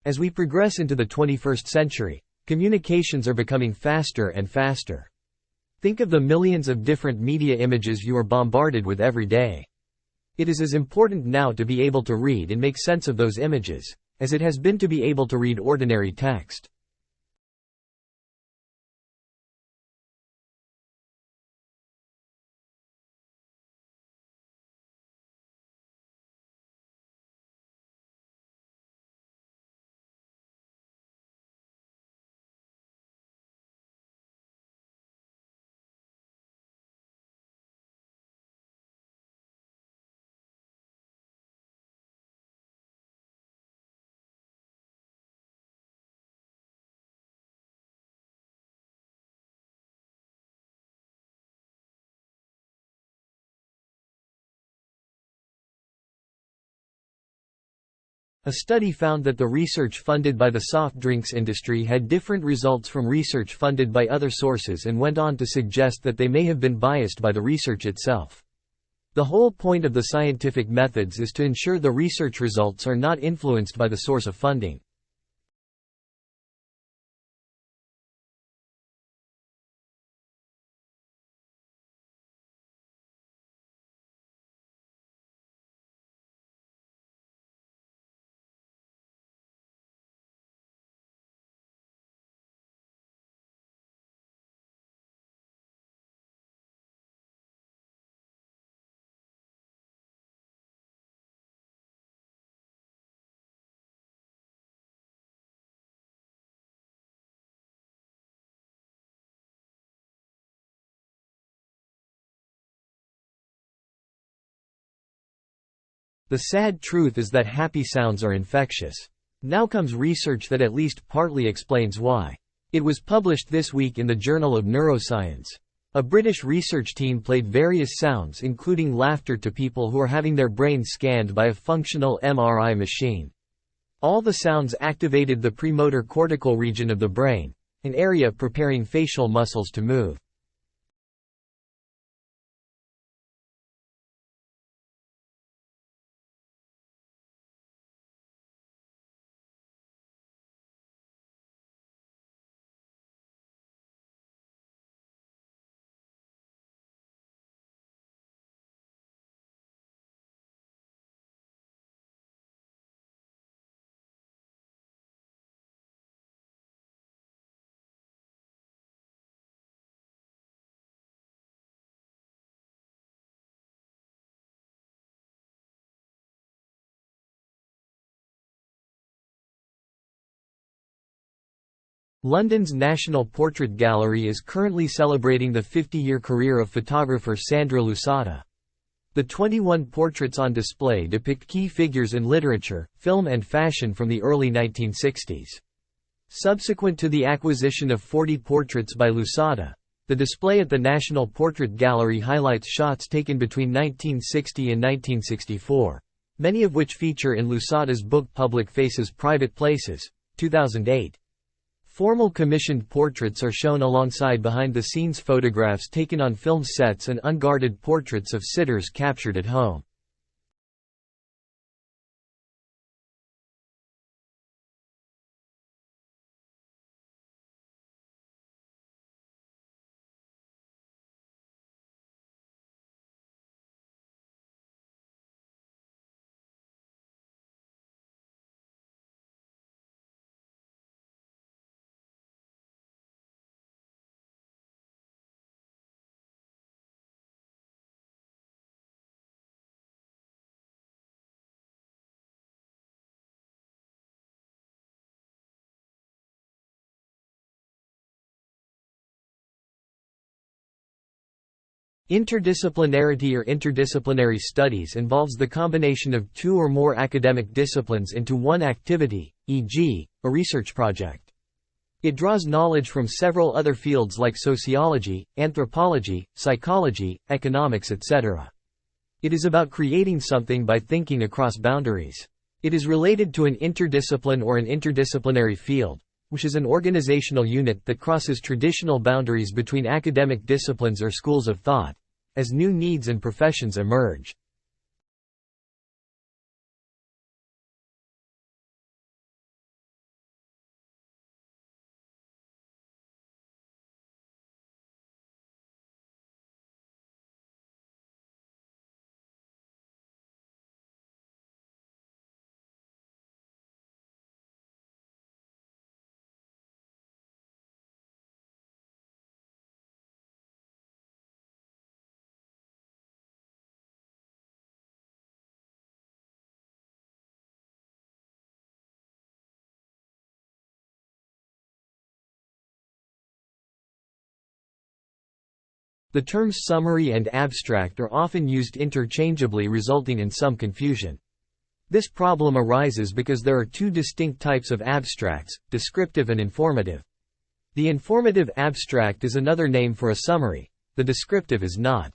As we progress into the 21st century, communications are becoming faster and faster. Think of the millions of different media images you are bombarded with every day. It is as important now to be able to read and make sense of those images, as it has been to be able to read ordinary text. A study found that the research funded by the soft drinks industry had different results from research funded by other sources and went on to suggest that they may have been biased by the research itself. The whole point of the scientific methods is to ensure the research results are not influenced by the source of funding. The sad truth is that happy sounds are infectious. Now comes research that at least partly explains why. It was published this week in the Journal of Neuroscience. A British research team played various sounds including laughter to people who are having their brains scanned by a functional MRI machine. All the sounds activated the premotor cortical region of the brain, an area preparing facial muscles to move. London's National Portrait Gallery is currently celebrating the 50-year career of photographer Sandra Lusata. The 21 portraits on display depict key figures in literature, film and fashion from the early 1960s. Subsequent to the acquisition of 40 portraits by Lusata, the display at the National Portrait Gallery highlights shots taken between 1960 and 1964, many of which feature in Lusata's book Public Faces Private Places, 2008. Formal commissioned portraits are shown alongside behind-the-scenes photographs taken on film sets and unguarded portraits of sitters captured at home. Interdisciplinarity or interdisciplinary studies involves the combination of two or more academic disciplines into one activity, e.g., a research project. It draws knowledge from several other fields like sociology, anthropology, psychology, economics, etc. It is about creating something by thinking across boundaries. It is related to an interdiscipline or an interdisciplinary field, which is an organizational unit that crosses traditional boundaries between academic disciplines or schools of thought, as new needs and professions emerge. The terms summary and abstract are often used interchangeably, resulting in some confusion. This problem arises because there are two distinct types of abstracts, descriptive and informative. The informative abstract is another name for a summary, the descriptive is not.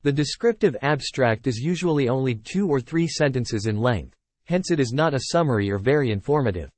The descriptive abstract is usually only 2 or 3 sentences in length, hence it is not a summary or very informative.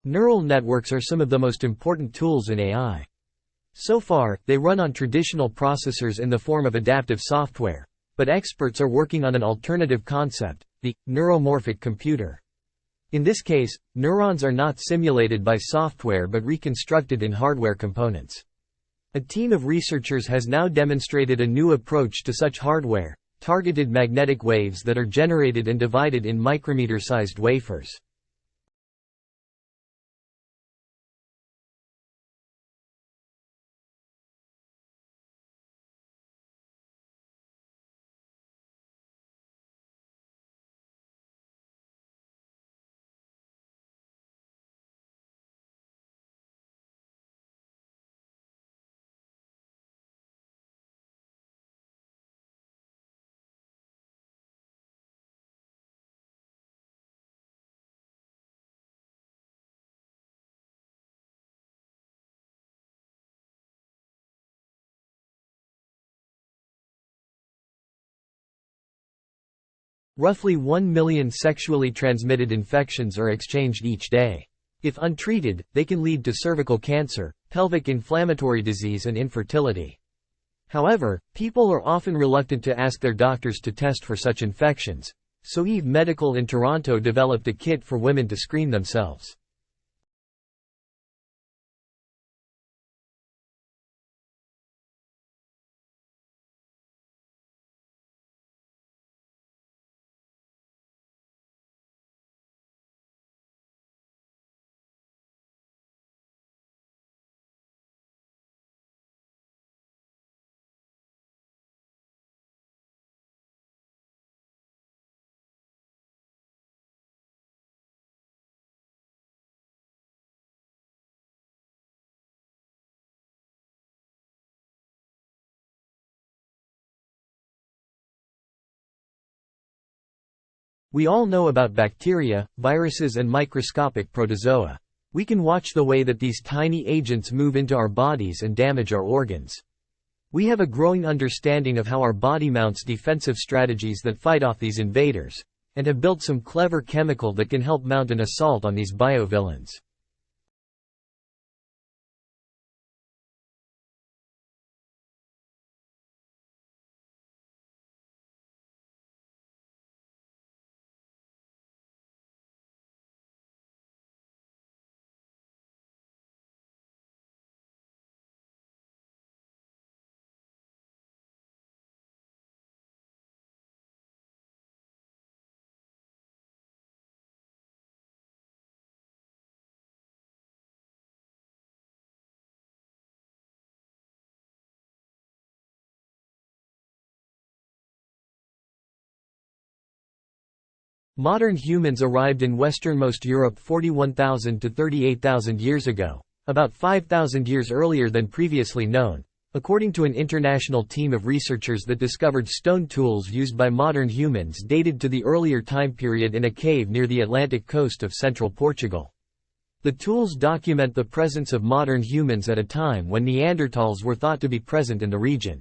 Neural networks are some of the most important tools in AI. So far, they run on traditional processors in the form of adaptive software, but experts are working on an alternative concept, the neuromorphic computer. In this case, neurons are not simulated by software but reconstructed in hardware components. A team of researchers has now demonstrated a new approach to such hardware, targeted magnetic waves that are generated and divided in micrometer-sized wafers. Roughly 1 million sexually transmitted infections are exchanged each day. If untreated, they can lead to cervical cancer, pelvic inflammatory disease and infertility. However, people are often reluctant to ask their doctors to test for such infections, so Eve Medical in Toronto developed a kit for women to screen themselves. We all know about bacteria, viruses and microscopic protozoa. We can watch the way that these tiny agents move into our bodies and damage our organs. We have a growing understanding of how our body mounts defensive strategies that fight off these invaders, and have built some clever chemical that can help mount an assault on these biovillains. Modern humans arrived in westernmost Europe 41,000 to 38,000 years ago, about 5,000 years earlier than previously known, according to an international team of researchers that discovered stone tools used by modern humans dated to the earlier time period in a cave near the Atlantic coast of central Portugal. The tools document the presence of modern humans at a time when Neanderthals were thought to be present in the region.